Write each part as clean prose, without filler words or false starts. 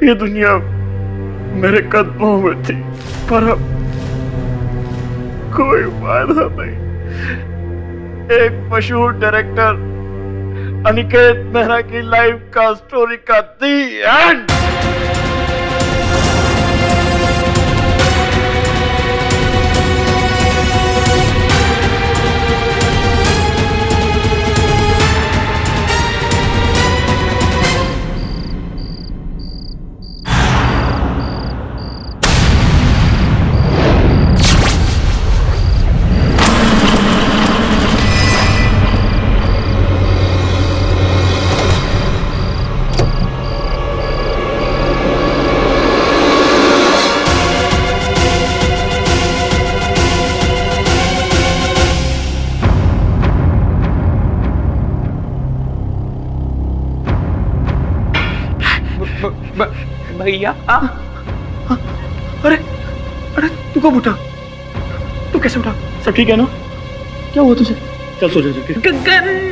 ये दुनिया मेरे कदमों में थी, पर अब कोई फायदा नहीं। एक मशहूर डायरेक्टर अनिकेत मेहरा की लाइफ का स्टोरी का दी एंड। भैया अरे अरे तू कब उठा? तू कैसे उठा? सब ठीक है ना? क्या हुआ तुझे? चल सो जा जाके।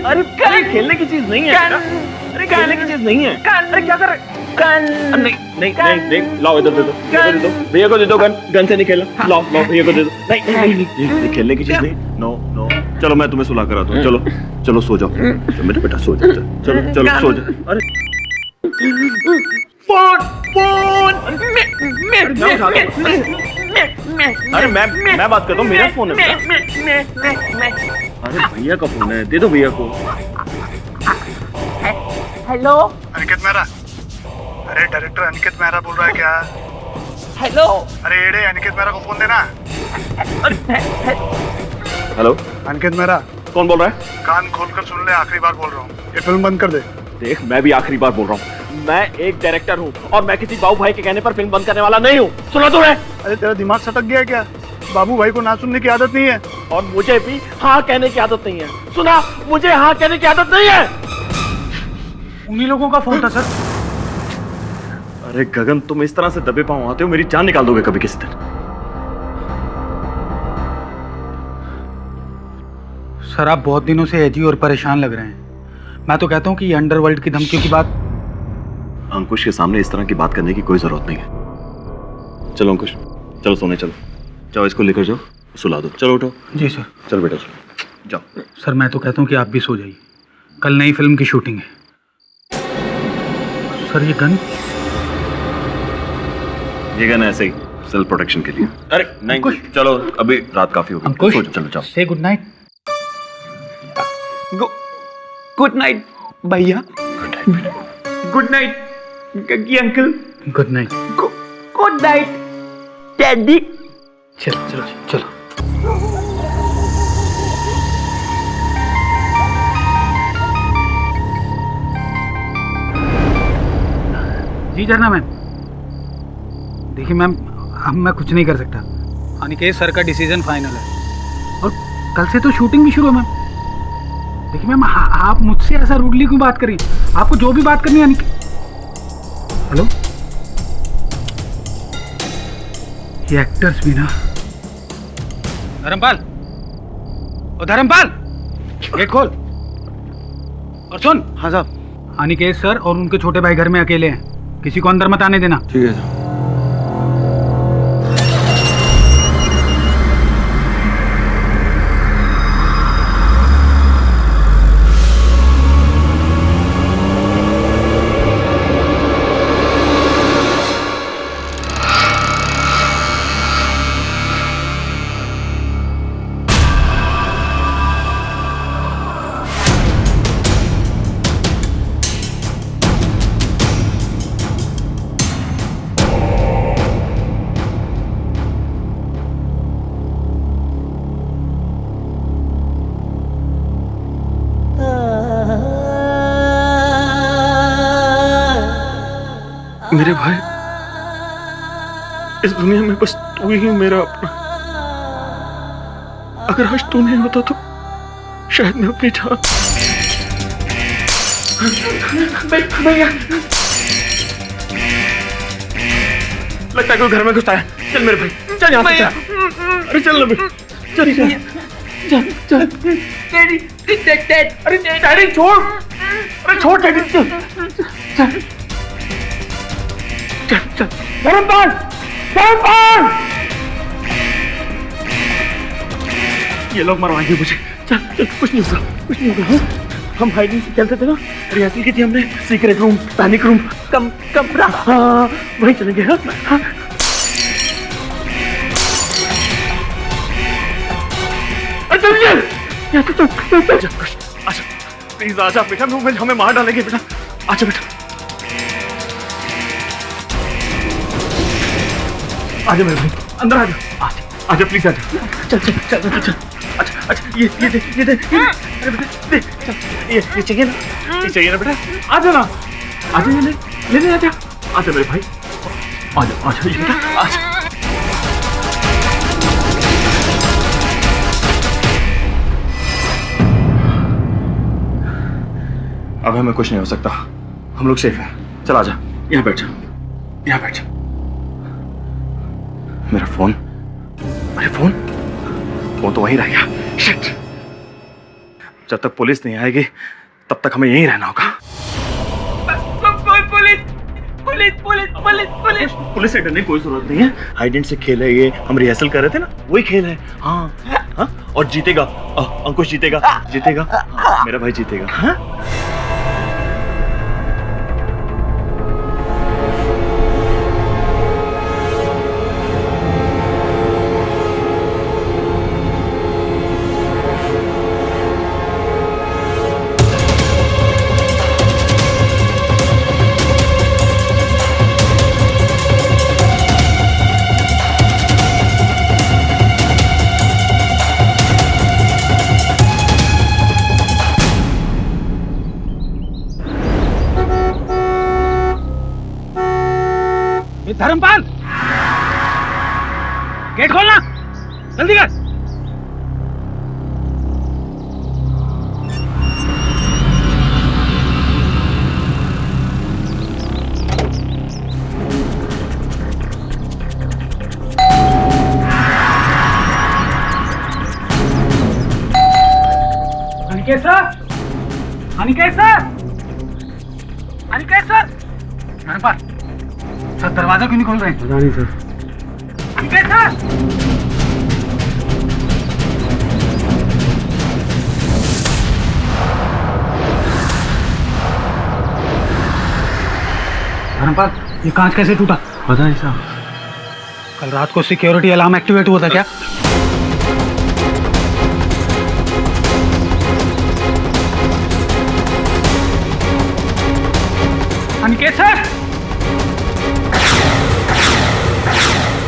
अरे खेलने की चीज नहीं है। अरे खेलने की चीज नहीं है। अरे क्या कर रहे? नहीं नहीं नहीं नहीं, लाओ इधर दे दो, इधर दे दो, भैया को दे दो। गन से नहीं खेलना। लाओ लाओ भैया को दे दो। नहीं नहीं नहीं, ये खेलने की चीज नहीं। नो नो, चलो मैं तुम्हें सुला कर आता हूँ। चलो चलो सो जाओ। मेरे बेटा सो जा। चलो चलो सो जा। अरे फोन फोन, अरे मैं बात करता हूँ, मेरा फोन है। अरे भैया का फोन है, दे दो भैया को। हेलो अनिकेत मेहरा। अरे डायरेक्टर अनिकेत मेहरा बोल रहा है क्या? हेलो अरे एड़े अनिकेत मेहरा को फोन देना। हेलो अनिकेत मेहरा, कौन बोल रहा है? कान खोलकर सुन ले, आखिरी बार बोल रहा हूँ, ये फिल्म बंद कर दे। देख, मैं भी आखिरी बार बोल रहा हूँ, मैं एक डायरेक्टर हूँ और मैं किसी बाबू भाई के कहने पर फिल्म बंद करने वाला नहीं हूँ। सुना तो है? अरे तेरा दिमाग सटक गया क्या? बाबू भाई को ना सुनने की आदत नहीं है। और मुझे भी हाँ कहने की आदत नहीं है। सुना, मुझे हाँ कहने की आदत नहीं है। उन्हीं लोगों का फोन था सर। अरे गगन, तुम इस तरह से दबे पांव आते हो, मेरी जान निकाल दोगे कभी किसी दिन। सर आप बहुत दिनों से एजी और परेशान लग रहे हैं। मैं तो कहता हूँ कि ये अंडरवर्ल्ड की धमकियों की बात। अंकुश के सामने इस तरह की बात करने की कोई जरूरत नहीं है। चलो अंकुश, चलो सोने चलो। जाओ इसको लेकर जाओ, सुला दो। चलो उठो। जी सर। चलो बेटा चलो जाओ। सर मैं तो कहता हूँ कि आप भी सो जाइए, कल नई फिल्म की शूटिंग है। सर ये गन ऐसे ही सेल्फ प्रोटेक्शन के लिए। अरे नहीं, चलो अभी रात काफी हो गई। अंकुश, चलो जाओ। Say good night. Good night भैया। Good night Gaggi uncle. Good night. Good night daddy. चलो चलो चलो। जी झरना मैम। देखिए मैम, अब मैं कुछ नहीं कर सकता। अनिकेत सर का डिसीजन फाइनल है और कल से तो शूटिंग भी शुरू है मैम। देखिए मैम, आप मुझसे ऐसा रूडली क्यों बात करिए? आपको जो भी बात करनी है अनिकेत। हेलो, ये एक्टर्स भी ना। धर्मपाल, ओ धर्मपाल, गेट खोल और सुन। हाँ साहब। अनिकेत सर और उनके छोटे भाई घर में अकेले हैं, किसी को अंदर मत आने देना। ठीक है साहब। मेरे भाई, इस दुनिया में बस तू ही मेरा अपना। अगर आज तू नहीं होता तो शायद मैं अपनी जान। भैया, लगता है कोई घर में घुसता है। चल मेरे भाई, चल यहाँ से चल। अरे चल ना, चल चल चल चल डैडी डैड अरे डैडी छोड़, अरे छोड़ डैडी, चल चल चल चल, धर्मपाल धर्मपाल, ये लोग मरवाएंगे मुझे। चल चल, कुछ नहीं होगा, कुछ नहीं होगा। हाँ? हम हाइडिंग से खेलते थे ना, रिहर्सल की थी हमने, सीक्रेट रूम, पैनिक रूम, कमरा। हाँ वहीं चलेंगे। हाँ हाँ चलिए, आजा प्लीज आजा बेटा, हमें मार डालेंगे बेटा, आजा बेटा, आजा मेरे भाई, अंदर आजा, आजा प्लीज आजा, चल चल चल चल चल। अच्छा अच्छा, ये दे अरे बेटा दे, चल ये चाहिए ना, ये चाहिए ना बेटा, आजा ना, आजा ये ले आजा, आजा मेरे भाई, आजा आजा ये बेटा, आजा। अब हमें कुछ नहीं हो सकता, हम लोग सेफ हैं। चल आजा, यहाँ बैठ जा, यहाँ बैठ जा। मेरा फोन, अरे फोन तो वहीं रह गया। शिट, जब तक पुलिस नहीं आएगी तब तक हमें यहीं रहना होगा। पुलिस से डरने की कोई जरूरत नहीं है। हाइडेंट से खेल है ये, हम रिहर्सल कर रहे थे ना, वही खेल है। हाँ हाँ, और जीतेगा अंकुश, जीतेगा जीतेगा, मेरा भाई जीतेगा। हाँ धर्मपाल, गेट खोलना, जल्दी कर। Aniket sir, Aniket sir, Aniket sir, Dharampal sir, दरवाजा क्यों नहीं खोल रहे हैं? पता नहीं सर। अनिकेत सर, धर्मपाल ये कांच कैसे टूटा? पता नहीं साहब। कल रात को सिक्योरिटी अलार्म एक्टिवेट हुआ था क्या? Aniket sir,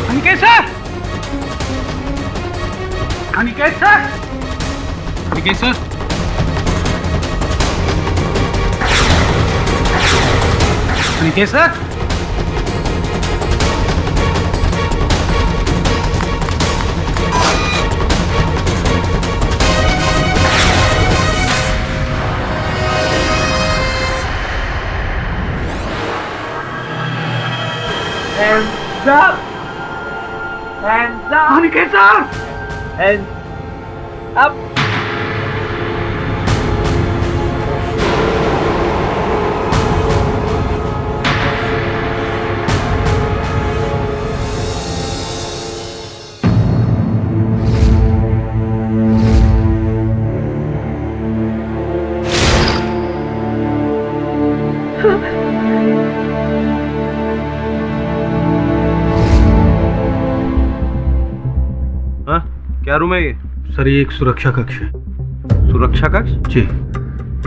Aniket sir, Aniket sir, Aniket sir, Aniket sir, Hands up! Hands up! Aniket sir, Hands up! क्या रूम है ये? सर ये एक सुरक्षा कक्ष है। सुरक्षा कक्ष? जी,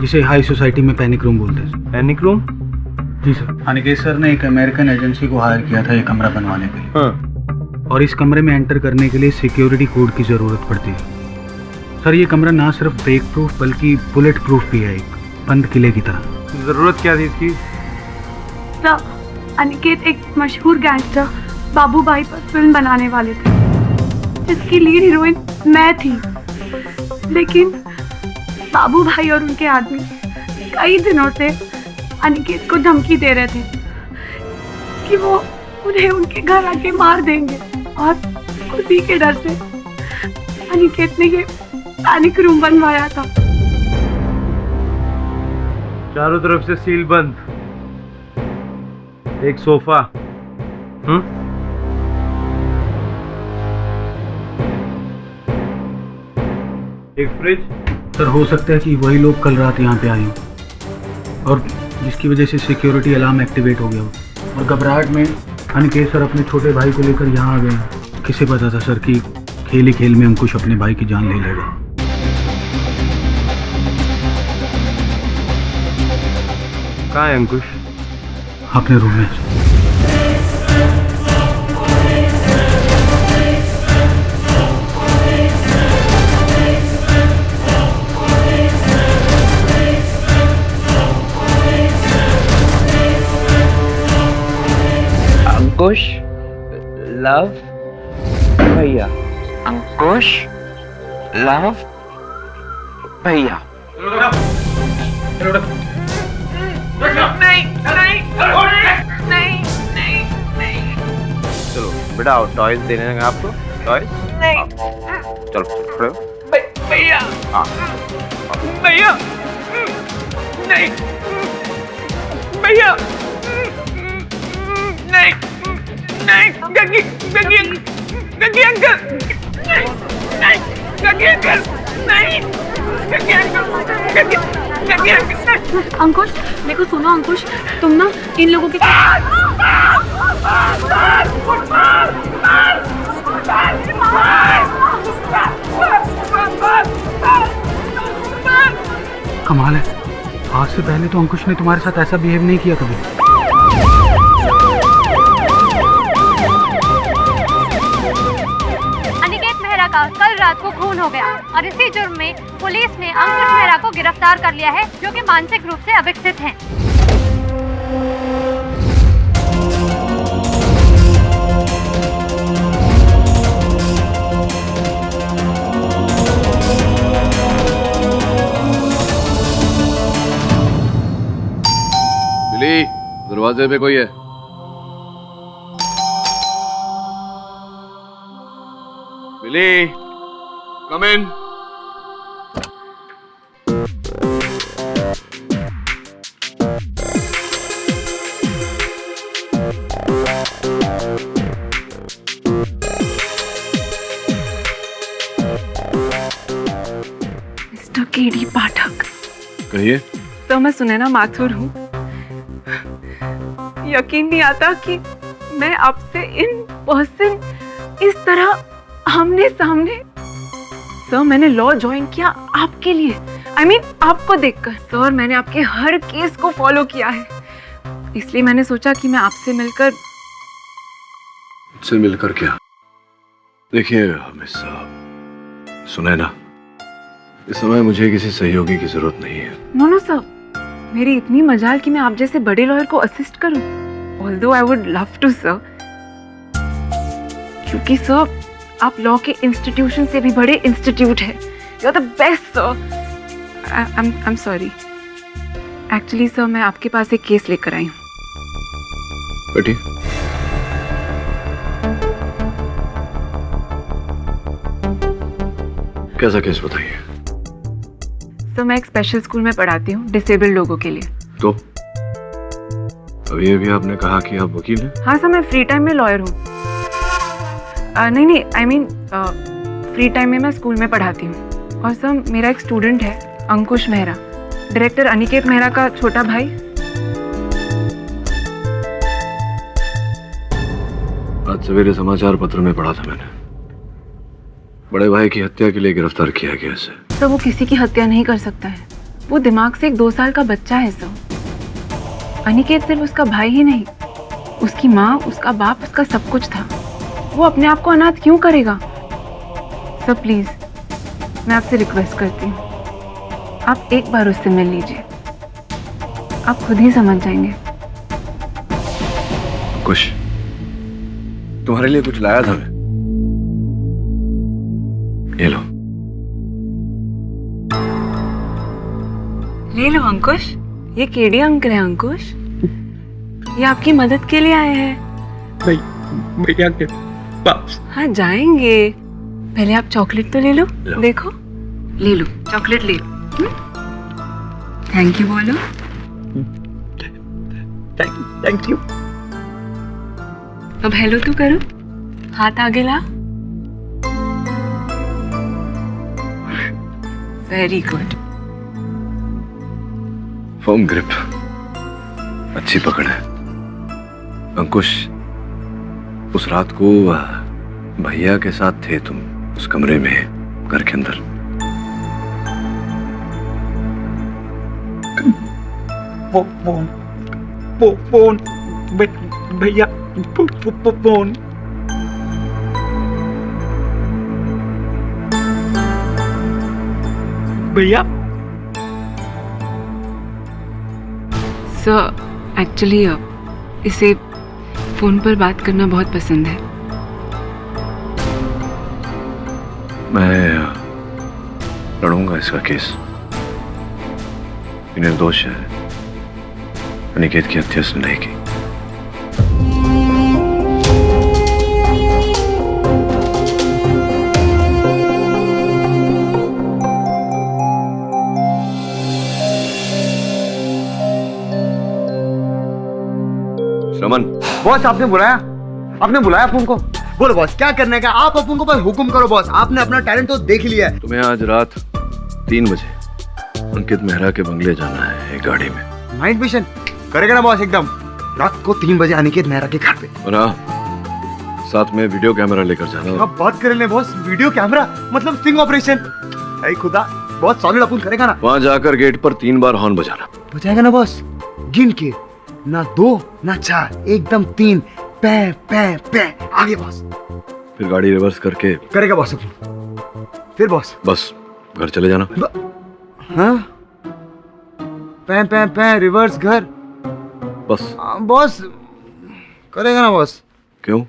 जिसे हाई सोसाइटी में पैनिक रूम बोलते हैं। Panic room? जी सर। अनिकेत सर ने एक अमेरिकन एजेंसी को हायर किया था ये कमरा बनवाने के लिए। हाँ। और इस कमरे में एंटर करने के लिए सिक्योरिटी कोड की जरूरत पड़ती है। सर ये कमरा ना सिर्फ ब्रेक प्रूफ बल्कि बुलेट प्रूफ भी है, एक बंद किले की तरह। जरूरत क्या थी इसकी? सर अनिकेत एक मशहूर गैंगस्टर बाबू भाई पर फिल्म बनाने वाले थे, जिसकी लीड हीरोइन मैं थी। लेकिन बाबू भाई और उनके आदमी कई दिनों से अनिकेत को धमकी दे रहे थे कि वो उन्हें उनके घर आके मार देंगे, और उसी के डर से अनिकेत ने ये पैनिक रूम बनवाया था। चारों तरफ से सील बंद, एक सोफा, एक फ्रिज। सर हो सकता है कि वही लोग कल रात यहाँ पे आए हों और जिसकी वजह से सिक्योरिटी अलार्म एक्टिवेट हो गया हो और घबराहट में अनिकेत सर अपने छोटे भाई को लेकर यहाँ आ गए। किसे पता था सर कि खेल ही खेल में अंकुश अपने भाई की जान ले लेगा। कहाँ है अंकुश? अपने रूम में। अंकुश लव भैया, अंकुश लव भैया। नहीं नहीं नहीं नहीं नहीं। चलो बेटा आओ, टॉयज देने हैं आपको, टॉयज। नहीं चलो खड़े हो। भैया हाँ भैया नहीं भैया नहीं नहीं गगी गगी गगी अंकल नहीं नहीं गगी अंकल नहीं गगी अंकल गगी गगी अंकल। अंकुश देखो, सुनो अंकुश, तुम ना इन लोगों के कमाल है, आज से पहले तो अंकुश ने तुम्हारे साथ ऐसा बिहेव नहीं किया कभी। अनिकेत मेहरा का कल रात को खून हो गया और इसी जुर्म में पुलिस ने अंकुश मेहरा को गिरफ्तार कर लिया है, जो कि मानसिक रूप से अविकसित हैं। बिली, दरवाजे पे कोई है? बिली, कम इन। मिस्टर केडी पाठक। कहिए। तो मैं सुनैना माथुर हूँ। यकीन नहीं आता कि मैं आपसे इन पर्सन इस तरह आमने सामने। सर मैंने लॉ ज्वाइन किया आपके लिए, I mean, आपको देखकर। सर मैंने आपके हर केस को फॉलो किया है, इसलिए मैंने सोचा कि मैं आपसे मिलकर। मुझसे मिलकर क्या? देखिए मिस सुनैना, इस समय मुझे किसी सहयोगी की जरूरत नहीं है। नो नो सर, मेरी इतनी मजाल कि मैं आप जैसे बड़े लॉयर को असिस्ट करूं। Although I would love to sir, क्योंकि सर आप लॉ के इंस्टीट्यूशन से भी बड़े इंस्टीट्यूट है। You are the best sir. I am sorry. Actually sir मैं आपके पास एक केस लेकर आई हूँ। बैठिए। कैसा केस बताइए? सर मैं एक स्पेशल स्कूल में पढ़ाती हूँ डिसेबल्ड लोगों के लिए। तो अभी आपने कहा कि आप वकील हैं? हाँ सर, मैं फ्री टाइम में लॉयर हूँ। नहीं आई मीन फ्री टाइम में मैं स्कूल में पढ़ाती हूँ। और सर मेरा एक स्टूडेंट है अंकुश मेहरा, डायरेक्टर अनिकेत मेहरा का छोटा भाई। आज सवेरे समाचार पत्र में पढ़ा था मैंने, बड़े भाई की हत्या के लिए गिरफ्तार किया गया इसे। सर वो किसी की हत्या नहीं कर सकता है, वो दिमाग से एक 2 साल का बच्चा है सर। अनिकेत सिर्फ उसका भाई ही नहीं, उसकी माँ, उसका बाप, उसका सब कुछ था। वो अपने आप को अनाथ क्यों करेगा? सर प्लीज मैं आपसे रिक्वेस्ट करती हूँ, आप एक बार उससे मिल लीजिए, आप खुद ही समझ जाएंगे। कुछ तुम्हारे लिए कुछ लाया था मैं, ये लो। ले लो अंकुश, ये केडी अंकल है अंकुश, ये आपकी मदद के लिए आए हैं। भैया के पास। हाँ जाएंगे, पहले आप चॉकलेट तो ले लो। देखो ले लो चॉकलेट ले लो। थैंक यू बोलो। Thank you. अब हेलो तो करो, हाथ आगे ला। Very good. फर्म ग्रिप, अच्छी पकड़ है। अंकुश, उस रात को भैया के साथ थे तुम उस कमरे में, घर के अंदर। फोन भैया, फोन। भैया सर एक्चुअली इसे फोन पर बात करना बहुत पसंद है। मैं लड़ूंगा इसका केस। ये निर्दोष है, अनिकेत की हत्या उसने नहीं की। श्रमन, बॉस आपने बुलाया अपन को। बोलो बॉस क्या करने का, आप अपन को बस हुक्म करो बॉस। आपने अपना टैलेंट तो देख लिया है। तुम्हें आज रात 3 बजे अंकित मेहरा के बंगले जाना है एक गाड़ी में। नाइट मिशन करेगा ना बॉस एकदम। रात को 3 बजे अनिकेत मेहरा के घर पे। और हाँ, साथ में वीडियो कैमरा लेकर जाना। अब बात कर ले बॉस, वीडियो कैमरा मतलब स्टिंग ऑपरेशन। ऐ खुदा, बहुत सॉलिड अपन करेगा ना। वहां जाकर गेट पर 3 बार हॉर्न बजाना। बजाएगा ना बॉस, गिन के, ना 2 ना 4, एकदम 3। पै पै पै आगे बॉस। फिर गाड़ी रिवर्स करके करेगा बॉस अपन। फिर बॉस बस घर चले जाना। हाँ, पै पै पै रिवर्स घर। बस बॉस करेगा ना बॉस। क्यों,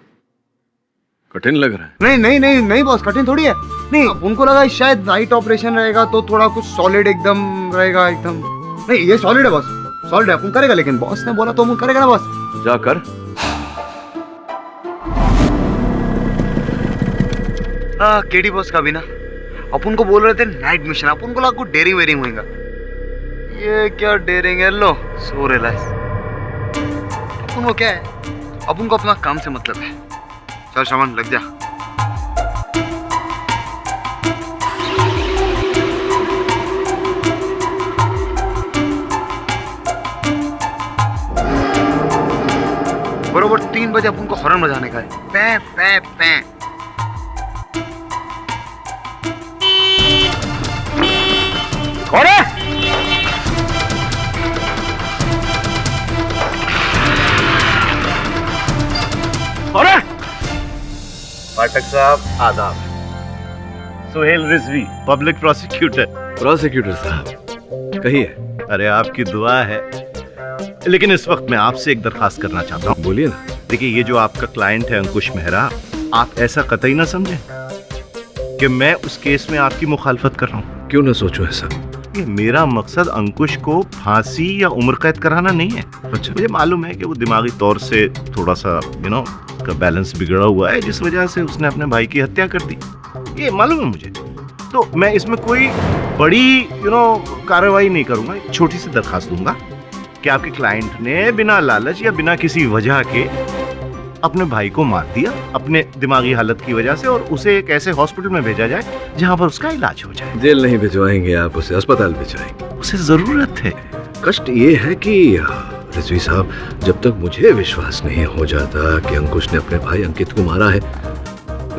कठिन लग रहा है? नहीं नहीं नहीं नहीं बॉस, कठिन थोड़ी है। नहीं, उनको लगा शायद नाइट ऑपरेशन रहेगा तो थोड़ा कुछ सॉलिड एकदम रहेगा एकदम। नहीं, ये सॉलिड है बॉस, सॉलिड है, अपन करेगा। लेकिन बॉस ने बोला तो अपन करेगा ना बॉस। जाकर केडी बॉस का भी ना, अपन को बोल रहे थे नाइट मिशन, अपन को लगा कुछ डेयरिंग वेयरिंग होगा। ये क्या डेयरिंग है, लो सो रियलाइज। अपन को क्या है, अपन को अपना काम से मतलब है। चल श्रवण लग जा। बरोबर 3 बजे अपन को हॉर्न बजाने का है। पै पै पै। पाठक साहब आदाब। Suhail Rizvi, public prosecutor. Prosecutor साहब कहिए। अरे आपकी दुआ है, लेकिन इस वक्त मैं आपसे एक दरखास्त करना चाहता हूँ। बोलिए ना। देखिए, ये जो आपका क्लाइंट है अंकुश मेहरा, आप ऐसा कतई ना समझें कि मैं उस केस में आपकी मुखालफत कर रहा हूँ। क्यों ना सोचो ऐसा। ये मेरा मकसद अंकुश को फांसी या उम्र कैद कराना नहीं है। अच्छा। मुझे मालूम है कि वो दिमागी तौर से थोड़ा सा उसका बैलेंस बिगड़ा हुआ है, जिस वजह से उसने अपने भाई की हत्या कर दी। ये मालूम है मुझे। तो मैं इसमें कोई बड़ी कार्रवाई नहीं करूंगा। एक छोटी सी दरखास्त दूंगा कि आपके क्लाइंट ने बिना लालच या बिना किसी वजह के अपने भाई को मार दिया अपने दिमागी हालत की वजह से, और उसे एक ऐसे हॉस्पिटल में भेजा जाए जहां पर उसका इलाज हो जाए। जेल नहीं भिजवाएंगे आप उसे, अस्पताल भिजवाएंगे। उसे जरूरत है। कष्ट ये है कि रिजवी साहब, जब तक मुझे विश्वास नहीं हो जाता कि अंकुश ने अपने भाई अंकित को मारा है,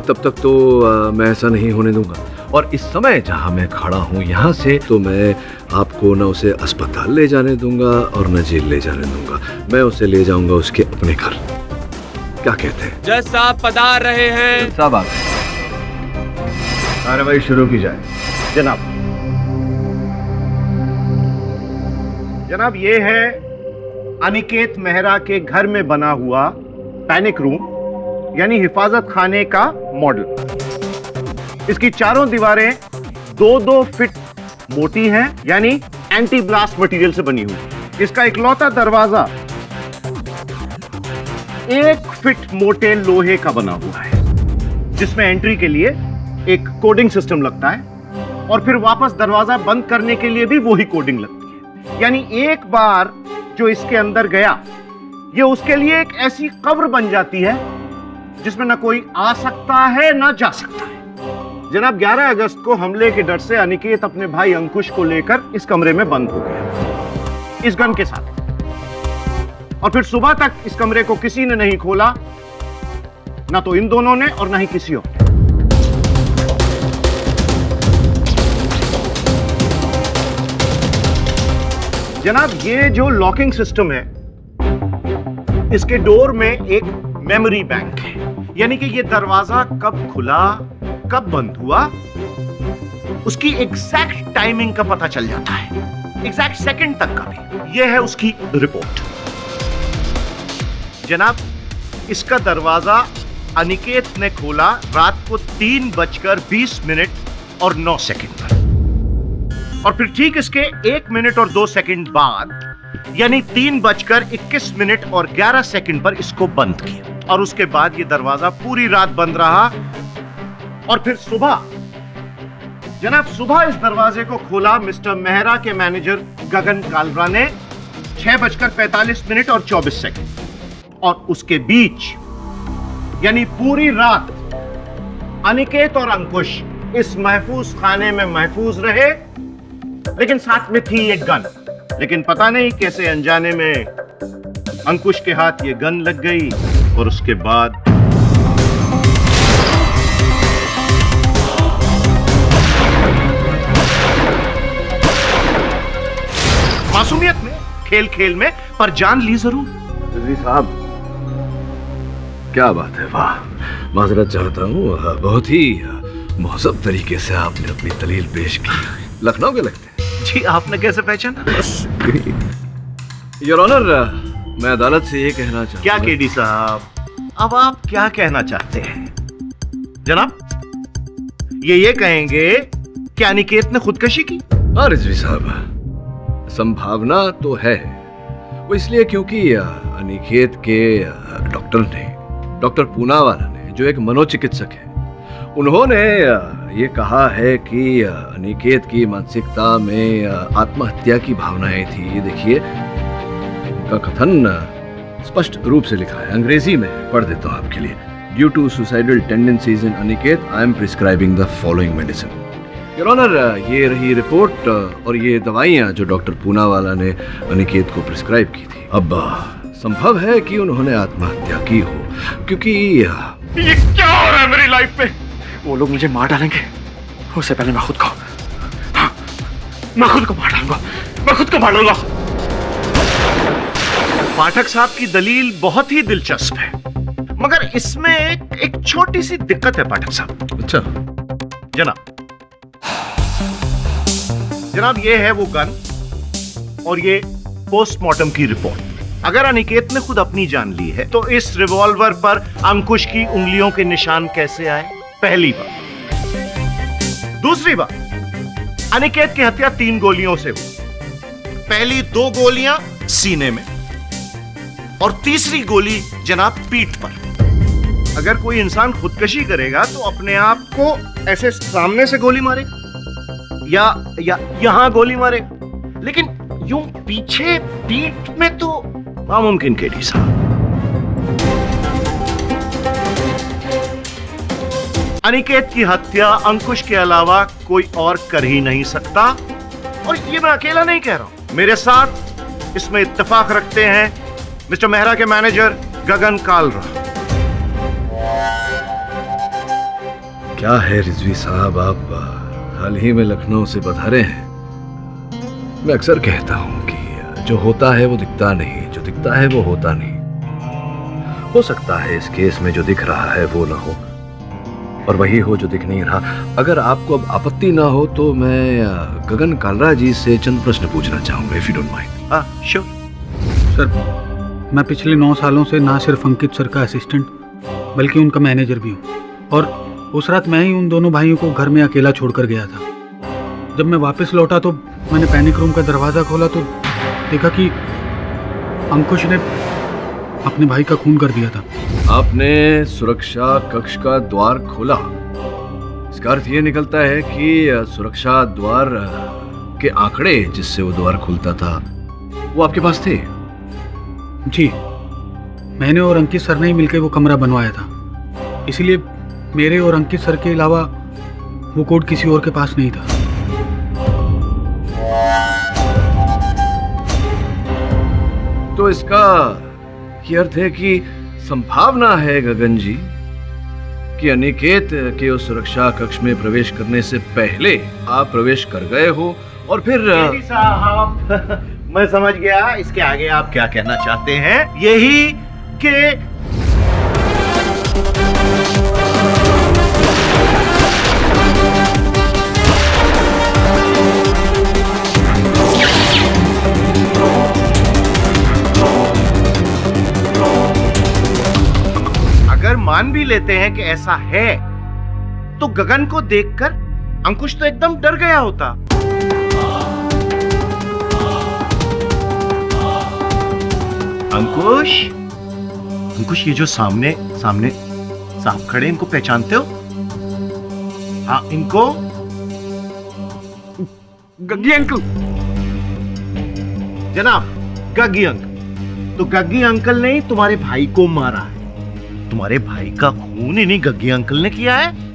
तब तक तो मैं ऐसा नहीं होने दूंगा। और इस समय जहां मैं खड़ा हूं यहाँ से, तो मैं आपको न उसे अस्पताल ले जाने दूंगा और न जेल ले जाने दूंगा। मैं उसे ले जाऊंगा उसके अपने घर। क्या कहते हैं? जज साहब पधार रहे हैं। साहब आप कार्रवाई शुरू की जाए। जनाब, ये है अनिकेत मेहरा के घर में बना हुआ पैनिक रूम, यानी हिफाजत खाने का मॉडल। इसकी चारों दीवारें 2-2 फीट मोटी हैं, यानी एंटी ब्लास्ट मटेरियल से बनी हुई। इसका इकलौता दरवाजा 1 फीट मोटे लोहे का बना हुआ है, जिसमें एंट्री के लिए एक कोडिंग सिस्टम लगता है, और फिर वापस दरवाजा बंद करने के लिए भी वही कोडिंग लगती है। यानी एक बार जो इसके अंदर गया, ये उसके लिए एक ऐसी कब्र बन जाती है जिसमें ना कोई आ सकता है ना जा सकता है। जनाब 11 अगस्त को हमले के डर से अनिकेत अपने भाई अंकुश को लेकर इस कमरे में बंद हो गया, इस गन के साथ। और फिर सुबह तक इस कमरे को किसी ने नहीं खोला, ना तो इन दोनों ने और ना ही किसी और ने। जनाब ये जो लॉकिंग सिस्टम है, इसके डोर में एक मेमोरी बैंक है, यानी कि ये दरवाजा कब खुला कब बंद हुआ उसकी एग्जैक्ट टाइमिंग का पता चल जाता है, एग्जैक्ट सेकंड तक का भी। यह है उसकी रिपोर्ट। जनाब इसका दरवाजा अनिकेत ने खोला रात को 3:20 और 9 सेकंड पर, और फिर ठीक इसके 1 मिनट और 2 सेकंड बाद यानी 3:21 और 11 सेकंड पर इसको बंद किया। और उसके बाद यह दरवाजा पूरी रात बंद रहा। और फिर सुबह, जनाब सुबह इस दरवाजे को खोला मिस्टर मेहरा के मैनेजर गगन कालरा ने 6:45 और 24 सेकंड। और उसके बीच यानी पूरी रात अनिकेत और अंकुश इस महफूज खाने में महफूज रहे, लेकिन साथ में थी एक गन। लेकिन पता नहीं कैसे अनजाने में अंकुश के हाथ ये गन लग गई और उसके बाद मासूमियत में, खेल खेल में, पर जान ली जरूर। रिजवी साहब क्या बात है, वाह, माजरत चाहता हूँ, बहुत ही महजब तरीके से आपने अपनी दलील पेश की। लखनऊ के लगते हैं जी, आपने कैसे पहचाना? योर ऑनर, मैं अदालत से ये कहना चाहता हूँ। क्या केडी साहब, अब आप क्या कहना चाहते हैं? जनाब ये कहेंगे कि अनिकेत ने खुदकशी की? हाँ रिजवी साहब, संभावना तो है। वो इसलिए क्योंकि अनिकेत के डॉक्टर पूनावाला ने, जो एक मनोचिकित्सक है, उन्होंने ये कहा है कि अनिकेत की मानसिकता में आत्महत्या की भावनाएं थी। ये देखिए, उनका कथन स्पष्ट रूप से लिखा है, अंग्रेजी में पढ़ देता हूँ आपके लिए। Due to suicidal tendencies in Aniket, I am prescribing the following medicine. Your honour, ये रही रिपोर्ट और ये दवाइयाँ जो डॉक्टर पूनावाला ने अनिकेत को प्रिस्क्राइब की थी। अब संभव है कि उन्होंने आत्महत्या की हो, क्योंकि ये क्या हो रहा है मेरी लाइफ में? वो लोग मुझे मार डालेंगे, उससे पहले मैं खुद को मार डालूंगा, मैं खुद को मार डालूंगा। पाठक साहब की दलील बहुत ही दिलचस्प है, मगर इसमें एक छोटी सी दिक्कत है पाठक साहब। अच्छा जनाब ये है वो गन और ये पोस्टमार्टम की रिपोर्ट। अगर अनिकेत ने खुद अपनी जान ली है तो इस रिवॉल्वर पर अंकुश की उंगलियों के निशान कैसे आए? पहली बात। दूसरी बात, अनिकेत की हत्या 3 गोलियों से हुई। पहली 2 गोलियां सीने में और तीसरी गोली जनाब पीठ पर। अगर कोई इंसान खुदकशी करेगा तो अपने आप को ऐसे सामने से गोली मारेगा या यहां गोली मारेगा, लेकिन यूं पीछे पीठ में तो नामुमकिन केडी साहब। अनिकेत की हत्या अंकुश के अलावा कोई और कर ही नहीं सकता, और ये मैं अकेला नहीं कह रहा हूं, मेरे साथ इसमें इत्तेफाक रखते हैं मिस्टर मेहरा के मैनेजर गगन कालरा। क्या है रिजवी साहब, आप हाल ही में लखनऊ से पधारे हैं। मैं अक्सर कहता हूं कि जो होता है वो दिखता नहीं, जो दिखता है वो होता नहीं। हो सकता है इस केस में जो दिख रहा है वो ना हो, और वही हो जो दिख नहीं रहा। अगर आपको अब आपत्ति ना हो तो मैं गगन कालरा जी से चंद प्रश्न पूछना चाहूंगा, इफ यू डोंट माइंड। हाँ श्योर सर, मैं पिछले 9 सालों से ना सिर्फ अंकित सर का असिस्टेंट बल्कि उनका मैनेजर भी हूँ, और उस रात मैं ही उन दोनों भाइयों को घर में अकेला छोड़कर गया था। जब मैं वापस लौटा तो मैंने पैनिक रूम का दरवाज़ा खोला तो देखा कि अंकुश ने अपने भाई का खून कर दिया था। आपने सुरक्षा कक्ष का द्वार खोला, इसका अर्थ ये निकलता है कि सुरक्षा द्वार के आंकड़े जिससे वो द्वार खुलता था वो आपके पास थे। जी, मैंने और अंकित सर ने ही मिलकर वो कमरा बनवाया था, इसलिए मेरे और अंकित सर के अलावा वो कोड किसी और के पास नहीं था। तो इसका ये अर्थ है कि संभावना है गगन जी कि अनिकेत के उस सुरक्षा कक्ष में प्रवेश करने से पहले आप प्रवेश कर गए हो और फिर साहब मैं समझ गया, इसके आगे आप क्या कहना चाहते हैं, यही कि अगर मान भी लेते हैं कि ऐसा है तो गगन को देखकर अंकुश तो एकदम डर गया होता। अंकुश, अंकुश ये जो सामने सामने साहब खड़े, इनको पहचानते हो? हाँ, इनको गग्गी अंकल। जनाब, गग्गी अंकल। तो गग्गी अंकल ने तुम्हारे भाई को मारा है। तुम्हारे भाई का खून इन्हीं गग्गी अंकल ने किया है।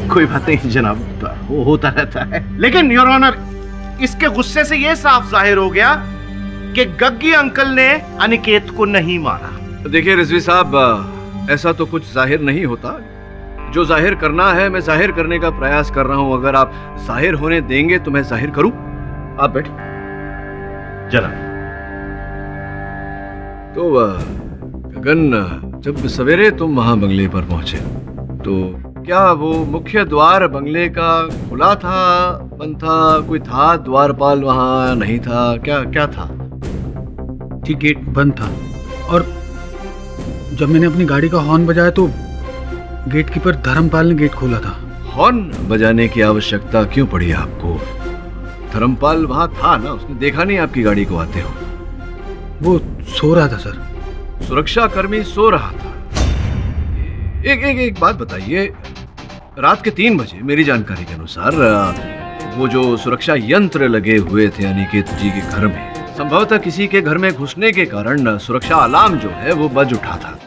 कोई बात नहीं जनाब, वो होता रहता है। लेकिन योर ऑनर, इसके गुस्से से यह साफ जाहिर हो गया कि गग्गी अंकल ने अनिकेत को नहीं मारा। देखिए रिजवी साहब, ऐसा तो कुछ जाहिर नहीं होता। जो जाहिर करना है मैं जाहिर करने का प्रयास कर रहा हूं। अगर आप जाहिर होने देंगे तो मैं जाहिर करूं। आप बैठ। जनाब, तो गगन, जब सवेरे तुम वहां बंगले पर पहुंचे तो क्या वो मुख्य द्वार बंगले का खुला था, बंद था, कोई था द्वारपाल वहां नहीं था, क्या क्या था? जी, गेट बंद था और जब मैंने अपनी गाड़ी का हॉर्न बजाया तो गेट कीपर धर्मपाल ने गेट खोला था। हॉर्न बजाने की आवश्यकता क्यों पड़ी आपको? धर्मपाल वहां था ना, उसने देखा नहीं आपकी गाड़ी को आते हो? वो सो रहा था सर। सुरक्षा कर्मी सो रहा था। एक बात बताइए, रात के 3 बजे मेरी जानकारी के अनुसार वो जो सुरक्षा यंत्र लगे हुए थे अनिकेत जी के घर में, संभवतः किसी के घर में घुसने के कारण सुरक्षा अलार्म जो है वो बज उठा था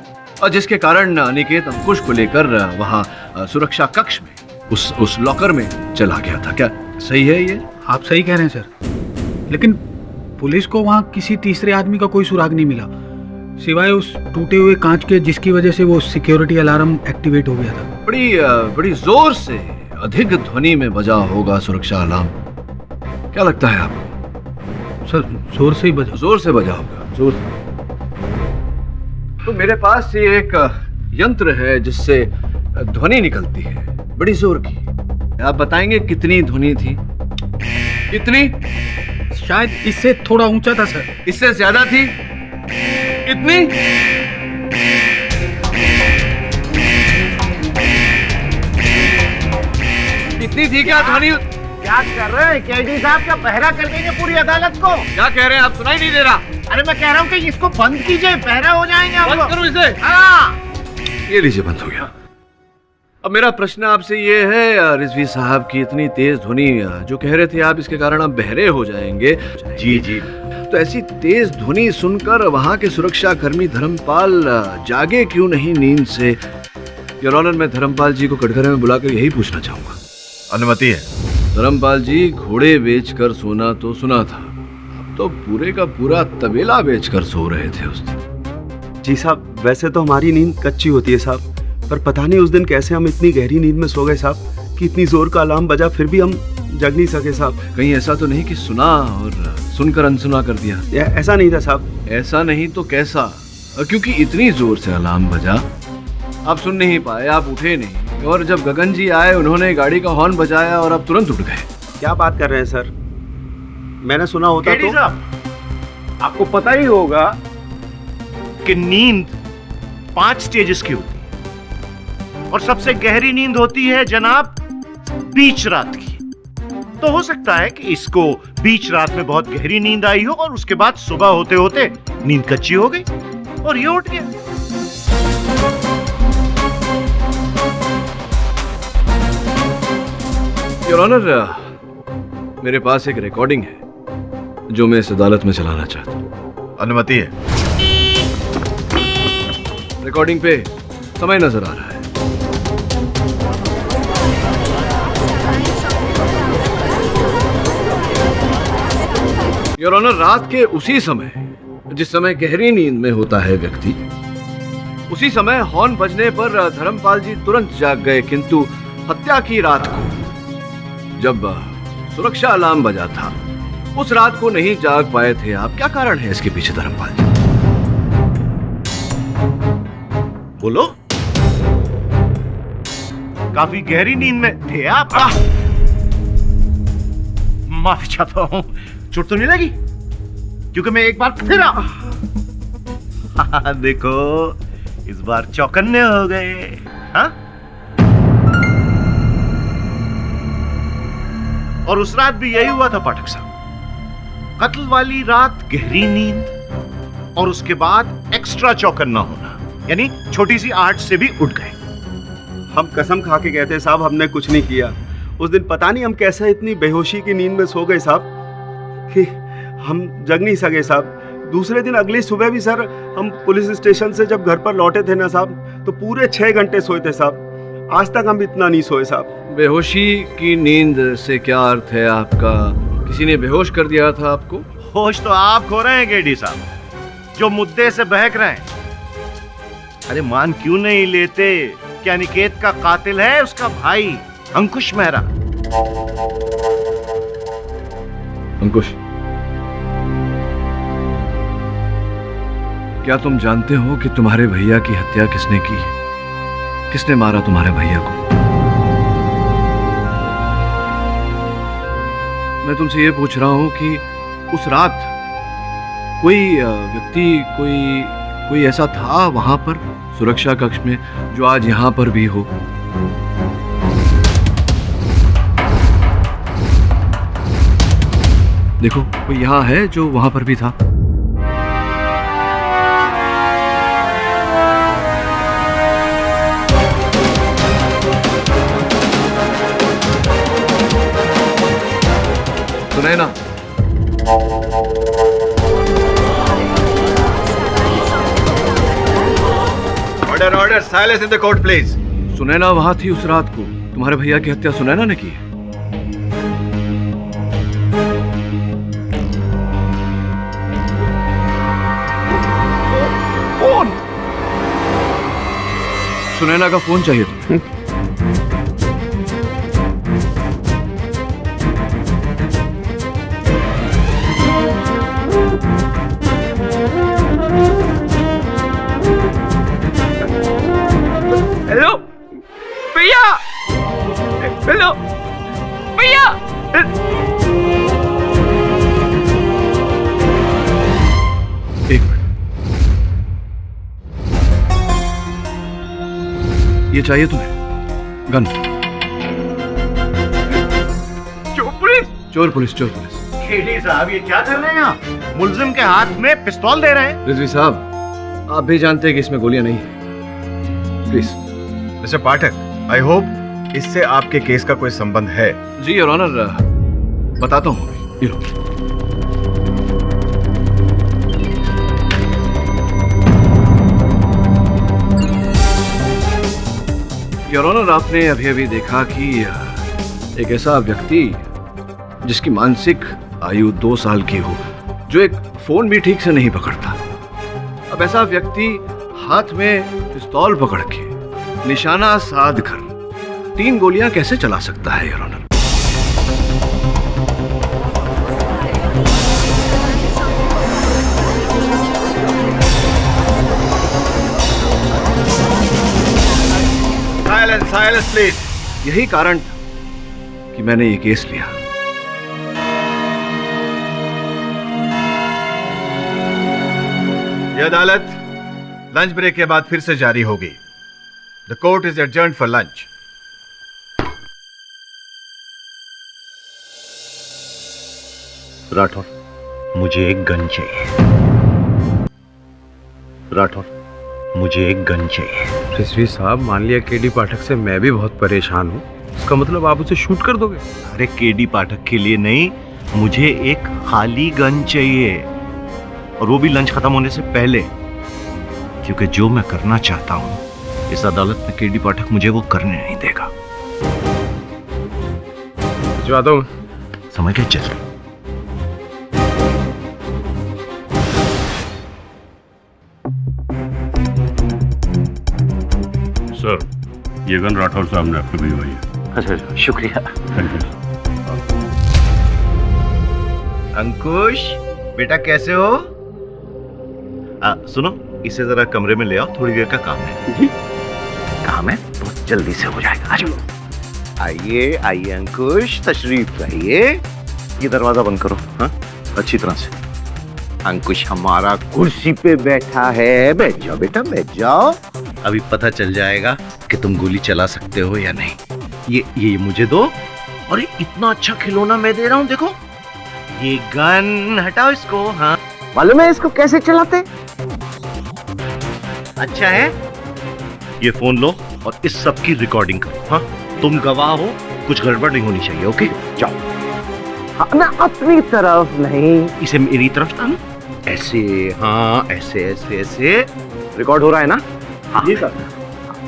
और जिसके कारण अनिकेत अंकुश को लेकर वहां सुरक्षा कक्ष में उस लॉकर में चला गया था। क्या सही है ये? आप सही कह रहे हैं सर, लेकिन पुलिस को वहां किसी तीसरे आदमी का कोई सुराग नहीं मिला सिवाय उस टूटे हुए कांच के, जिसकी वजह से वो सिक्योरिटी अलार्म एक्टिवेट हो गया था। बड़ी जोर से अधिक ध्वनि में बजा होगा सुरक्षा अलार्म। क्या लगता है आपको? सर जोर से ही बजा। जोर से बजा होगा, जोर से। तो मेरे पास ये एक यंत्र है जिससे ध्वनि निकलती है बड़ी जोर की। आप बताएंगे कितनी ध्वनि थी? कितनी? शायद इससे थोड़ा ऊंचा था सर। इससे ज्यादा थी? कितनी? इतनी थी क्या ध्वनि? क्या कर रहे हैं केडी साहब? क्या पहरा कर देंगे पूरी अदालत को? क्या कह रहे हैं आप? सुनाई नहीं दे रहा। अरे मैं कह रहा हूँ कि इसको बंद कीजिए, पहरा हो जाएंगे आप लोग। बंद करो इसे। हाँ, ये लीजिए, बंद हो गया। अब मेरा प्रश्न आपसे ये है रिजवी साहब की इतनी तेज ध्वनि जो कह रहे थे आप, इसके कारण आप बहरे हो जाएंगे। जी जी। तो ऐसी तेज ध्वनि सुनकर वहां के सुरक्षा कर्मी धर्मपाल जागे क्यों नहीं नींद से? योर ऑनर, मैं धर्मपाल जी को कटघरे में बुलाकर यही पूछना चाहूंगा। अनुमति है। धर्मपाल जी, घोड़े बेचकर सोना तो सुना था, तो पूरे का पूरा तबेला बेचकर सो रहे थे उस दिन। जी साहब, वैसे तो हमारी नींद कच्ची होती है साहब, पर पता नहीं उस दिन कैसे हम इतनी गहरी नींद में सो गए साहब कि इतनी जोर का अलार्म बजा फिर भी हम जग नहीं सके साहब। कहीं ऐसा तो नहीं कि सुना और सुनकर अनसुना कर दिया? ऐसा नहीं था साहब। ऐसा नहीं तो कैसा? क्योंकि इतनी जोर से अलार्म बजा, आप सुन नहीं पाए, आप उठे नहीं, और जब गगन जी आए उन्होंने गाड़ी का हॉर्न बजाया और आप तुरंत उठ गए। क्या बात कर रहे हैं सर? मैंने सुना होता तो। आपको पता ही होगा कि नींद 5 स्टेजेस की होती है और सबसे गहरी नींद होती है जनाब बीच रात की। तो हो सकता है कि इसको बीच रात में बहुत गहरी नींद आई हो और उसके बाद सुबह होते होते नींद कच्ची हो गई और ये उठ गया। योर ऑनर, मेरे पास एक रिकॉर्डिंग है जो मैं इस अदालत में चलाना चाहता हूँ। अनुमति है? रिकॉर्डिंग पे समय नजर आ रहा है। योर ऑनर, रात के उसी समय जिस समय गहरी नींद में होता है व्यक्ति, उसी समय हॉर्न बजने पर धर्मपाल जी तुरंत जाग गए, किंतु हत्या की रात को जब सुरक्षा अलार्म बजा था उस रात को नहीं जाग पाए थे आप। क्या कारण है इसके पीछे धर्मपाल जी? बोलो। काफी गहरी नींद में थे आप? माफी चाहता हूं, चोट तो नहीं लगी? क्योंकि मैं एक बार फिर देखो इस बार चौकन्ने हो गए। हाँ? और उस रात भी यही हुआ था पाठक साहब। कत्ल वाली रात गहरी नींद और उसके बाद एक्स्ट्रा चौकन्ना होना, यानी छोटी सी आहट से भी उठ गए। हम कसम खा के कहते हैं साहब, हमने कुछ नहीं किया। उस दिन पता नहीं हम कैसे इतनी बेहोशी की नींद में सो गए साहब कि हम जग नहीं सके साहब। दूसरे दिन अगली सुबह भी सर हम पुलिस स्टेशन से जब घर पर लौटे थे ना साहब, तो पूरे 6 घंटे सोए थे साहब। आज तक हम इतना नहीं सोए साहब। बेहोशी की नींद से क्या अर्थ है आपका? किसी ने बेहोश कर दिया था आपको? होश तो आप खो रहे हैं गेडी साहब, जो मुद्दे से बहक रहे हैं। अरे मान क्यों नहीं लेते कि अनिकेत का कातिल है उसका भाई अंकुश मेहरा। अंकुश, क्या तुम जानते हो कि तुम्हारे भैया की हत्या किसने की? किसने मारा तुम्हारे भैया को? मैं तुमसे ये पूछ रहा हूं कि उस रात कोई व्यक्ति, कोई ऐसा था वहां पर सुरक्षा कक्ष में जो आज यहां पर भी हो? देखो, कोई यहां है जो वहां पर भी था? Sunaina, order, silence in the court please. Sunaina वहां थी उस रात को। तुम्हारे भैया की हत्या सुनैना ने की है? फोन, सुनैना का फोन चाहिए तुम्हें? हेलो भैया, हेलो भैया। एक मिनट, ये चाहिए तुम्हें? गन? चोर पुलिस। गेडी साहब ये क्या कर रहे हैं आप? मुलजिम के हाथ में पिस्तौल दे रहे हैं। रिजवी साहब, आप भी जानते हैं कि इसमें गोलियां नहीं है। Please. Mister Pathak, I hope इससे आपके केस का कोई संबंध है। जी योर ऑनर, बताता हूँ। ये लो। योर ऑनर, आपने अभी अभी देखा कि एक ऐसा व्यक्ति जिसकी मानसिक आयु 2 साल की हो, जो एक फोन भी ठीक से नहीं पकड़ता, अब ऐसा व्यक्ति हाथ में पिस्तौल पकड़ के निशाना साध कर 3 गोलियां कैसे चला सकता है योर ऑनर? Silence please. यही कारण था कि मैंने ये केस लिया। यह अदालत लंच ब्रेक के बाद फिर से जारी होगी। The court is adjourned for lunch. Rathore, मुझे एक गन चाहिए। राठौर, मुझे एक गन चाहिए। रिजवी साहब, मान लिया केडी पाठक से मैं भी बहुत परेशान हूँ, इसका मतलब आप उसे शूट कर दोगे? अरे केडी पाठक के लिए नहीं, मुझे एक खाली गन चाहिए, और वो भी लंच खत्म होने से पहले, क्योंकि जो मैं करना चाहता हूँ इस अदालत में केडी पाठक मुझे वो करने नहीं देगा। भिजवा दो। समझ गए? चल। सर, ये गन राठौर साहब ने आपको भिजवाई है। अच्छा, शुक्रिया। Thank you. अंकुश बेटा, कैसे हो? सुनो, इसे जरा कमरे में ले आओ, थोड़ी देर का काम है। काम है, बहुत जल्दी से हो जाएगा। आ जाओ। आइए आइए अंकुश, तशरीफ लाइए। ये दरवाजा बंद करो, हाँ, अच्छी तरह से। अंकुश हमारा कुर्सी पे बैठा है। बैठ जाओ बेटा, बैठ जाओ। अभी पता चल जाएगा कि तुम गोली चला सकते हो या नहीं। ये मुझे दो। और इतना अच्छा खिलौना मैं दे रहा हूँ, देखो। ये गन, हटाओ इसको। हाँ, मालूम है इसको कैसे चलाते? अच्छा है। ये फोन लो और इस सब की रिकॉर्डिंग करो। हाँ, तुम गवाह हो, कुछ गड़बड़ नहीं होनी चाहिए। ओके, जाओ। हाँ, ना अपनी तरफ नहीं, इसे मेरी तरफ टानो। ऐसे, हाँ, ऐसे ऐसे ऐसे। रिकॉर्ड हो रहा है ना? हाँ जी सर।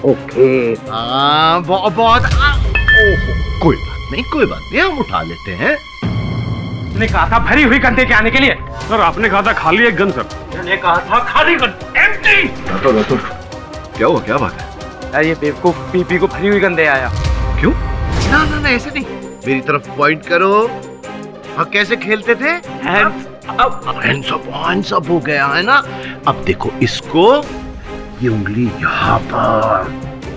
ओके। हाँ, बहुत कोई बात नहीं, कोई बात नहीं, हम उठा लेते हैं। ने कहा था भरी हुई गन के आने के लिए। सर, आपने कहा था खाली एक गन। सर, मैंने कहा था खाली गन, एम्प्टी। तो क्या हुआ, क्या बात है? यार, ये बेवकूफ पीपी को भरी हुई गन दे आया। क्यों? ना ना ना, ऐसे नहीं, मेरी तरफ पॉइंट करो। हाँ, कैसे खेलते थे? हैंड्स अप हो गया है ना? अब देखो इसको, ये उंगली यहाँ पर,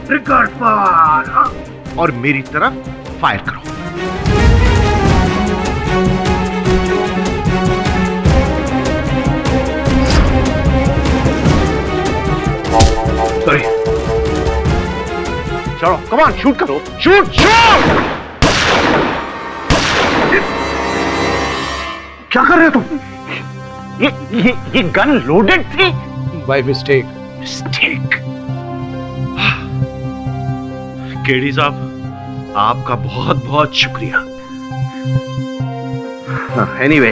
ट्रिगर पर, हाँ? और मेरी तरफ फायर करो। सॉरी, चलो, कम ऑन, शूट करो, शूट शूट। क्या कर रहे हो तुम? ये गन लोडेड थी। By mistake. मिस्टेक। केडी साहब, आपका बहुत बहुत शुक्रिया। Anyway,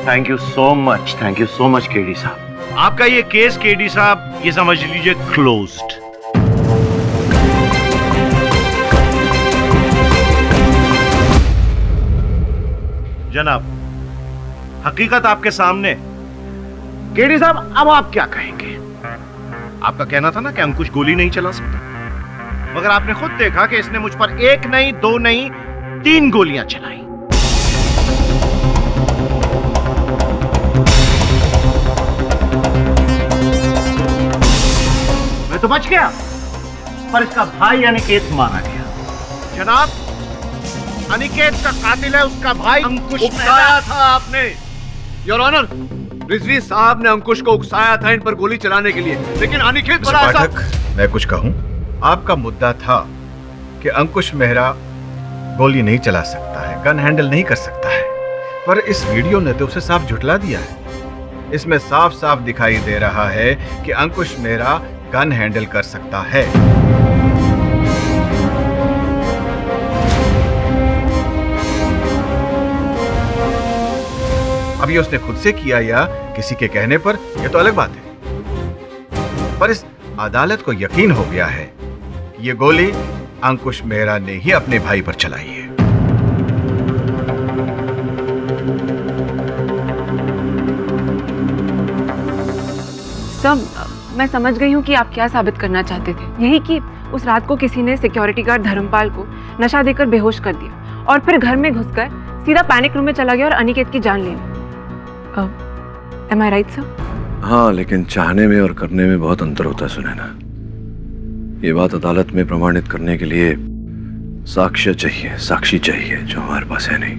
thank you so much KD साहब। आपका ये केस केडी साहब, ये समझ लीजिए क्लोज्ड। जनाब, हकीकत आपके सामने। केडी साहब, अब आप क्या कहेंगे? आपका कहना था ना कि अंकुश गोली नहीं चला सकता, मगर आपने खुद देखा कि इसने मुझ पर एक नहीं, दो नहीं, 3 गोलियां चलाई। मैं तो बच गया, पर इसका भाई अनिकेत मारा गया। जनाब, अनिकेत का कातिल है उसका भाई अंकुश। उकसाया था आपने, योर ऑनर। रिजवी साहब ने अंकुश को उकसाया था इन पर गोली चलाने के लिए, लेकिन अनिकेत बड़ा पाठक, मैं कुछ कहूं? आपका मुद्दा था कि अंकुश मेहरा गोली नहीं चला सकता है, गन हैंडल नहीं कर सकता है, पर इस वीडियो ने तो उसे साफ झुठला दिया है। इसमें साफ साफ दिखाई दे रहा है कि अंकुश मेहरा गन हैंडल कर सकता है। अब ये उसने खुद से किया या किसी के कहने पर, यह तो अलग बात है, पर इस अदालत को यकीन हो गया है कि ये गोली अंकुश मेहरा ने ही अपने भाई पर चलाई है। सब मैं समझ गई हूँ कि आप क्या साबित करना चाहते थे। यही कि उस रात को किसी ने सिक्योरिटी गार्ड धर्मपाल को नशा देकर बेहोश कर दिया और फिर घर में घुसकर सीधा पैनिक रूम में चला गया और अनिकेत की जान ले ली। Am I right, sir? हाँ, लेकिन चाहने में और करने में बहुत अंतर होता है सुनैना। ये बात अदालत में प्रमाणित करने के लिए साक्ष्य चाहिए, साक्षी चाहिए, जो हमारे पास है नहीं।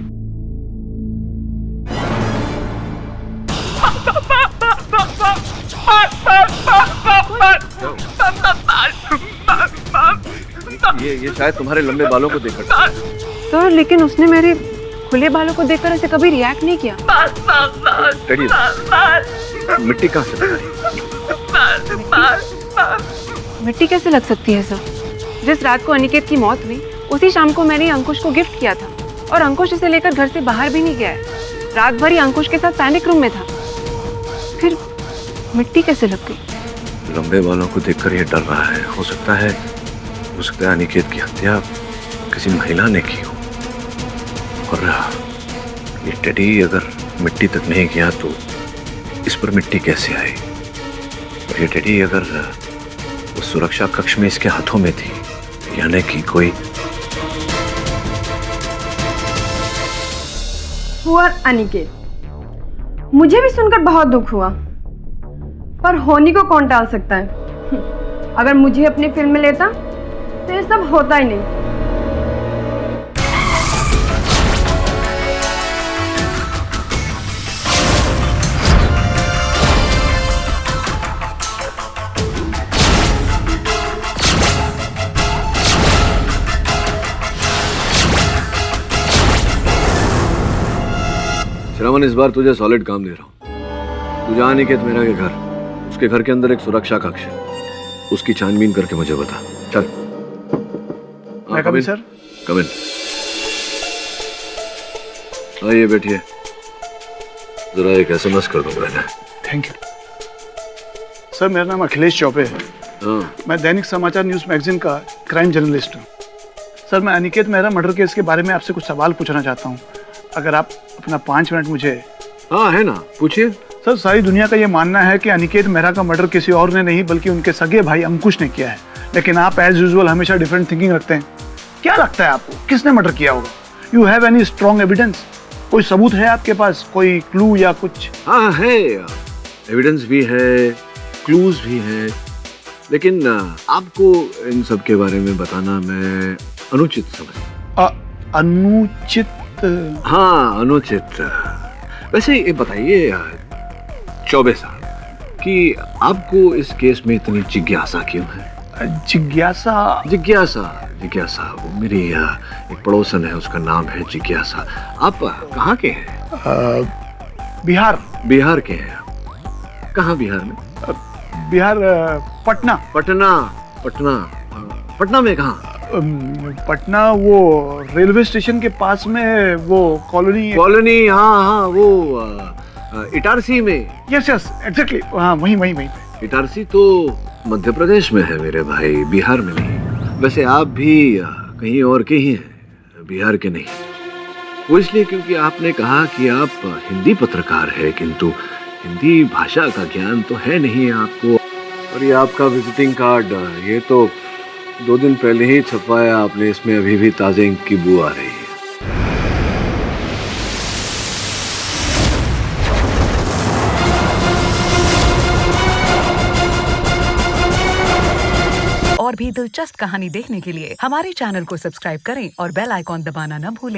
ये शायद तुम्हारे लंबे बालों को देखकर। सर, लेकिन उसने मेरे खुले बालों को देखकर ऐसे कभी रिएक्ट नहीं किया। टेडी, मिट्टी कहाँ से लग रही? मिट्टी कैसे लग सकती है सर? जिस रात को अनिकेत की मौत हुई उसी शाम को मैंने अंकुश को गिफ्ट किया था और अंकुश इसे लेकर घर से बाहर भी नहीं गया है। रात भर ही अंकुश के साथ पैनिक रूम में था, फिर मिट्टी कैसे लग गई? लंबे बालों को देखकर ये डर रहा है। हो सकता है अनिकेत की हत्या किसी महिला ने की हो। और ये टेडी अगर मिट्टी तक नहीं गया तो इस पर मिट्टी कैसे आई? और ये टेडी अगर उस सुरक्षा कक्ष में इसके हाथों में थी, यानी कि कोई पुअर अनिकेत, मुझे भी सुनकर बहुत दुख हुआ, पर होनी को कौन टाल सकता है? अगर मुझे अपनी फिल्म में लेता तो ये सब होता ही नहीं। श्रवण, इस बार तुझे सॉलिड काम दे रहा हूँ। तू जा अनिकेत मेहरा के घर, उसके घर के अंदर एक सुरक्षा कक्ष है, उसकी छानबीन करके मुझे बता। चल। मैं कम इन सर? कम इन। आइए बैठिए, जरा एक SMS कर दो मैंने। Thank you sir. मेरा नाम अखिलेश चौबे है। मैं दैनिक समाचार न्यूज मैगजीन का क्राइम जर्नलिस्ट हूँ। सर, मैं अनिकेत मेहरा मर्डर केस के बारे में आपसे कुछ सवाल पूछना चाहता हूँ, अगर आप अपना 5 मिनट मुझे। हाँ है ना, पूछिए। सर, सारी दुनिया का ये मानना है कि अनिकेत मेहरा का मर्डर किसी और ने नहीं बल्कि उनके सगे भाई अंकुश ने किया है, लेकिन आप एज यूजुअल हमेशा डिफरेंट थिंकिंग रखते हैं। क्या लगता है आपको किसने मर्डर किया होगा? You have any strong evidence? कोई सबूत है आपके पास, कोई क्लू या कुछ? हाँ है, एविडेंस भी है, क्लूज भी है, लेकिन आपको इन सब के बारे में बताना मैं अनुचित समझता। अनुचित? हाँ, अनुचित। वैसे ये बताइए चौबे साहब कि आपको इस केस में इतनी जिज्ञासा क्यों है? जिज्ञासा? जिज्ञासा वो मेरी एक पड़ोसन है, उसका नाम है जिज्ञासा। आप कहाँ के हैं? बिहार के हैं। कहाँ बिहार में? बिहार पटना। पटना में कहाँ? पटना वो रेलवे स्टेशन के पास में वो कॉलोनी। हाँ, वो इटारसी में। यस एग्जैक्टली, हाँ वहीं। इटारसी तो मध्य प्रदेश में है मेरे भाई, बिहार में नहीं। वैसे आप भी कहीं और के ही हैं, बिहार के नहीं। वो इसलिए क्योंकि आपने कहा कि आप हिंदी पत्रकार है, किंतु हिंदी भाषा का ज्ञान तो है नहीं आपको। और ये आपका विजिटिंग कार्ड, ये तो 2 दिन पहले ही छपवाया आपने, इसमें अभी भी ताजे इंक की बू आ रही है। और भी दिलचस्प कहानी देखने के लिए हमारे चैनल को सब्सक्राइब करें और बेल आइकॉन दबाना न भूलें।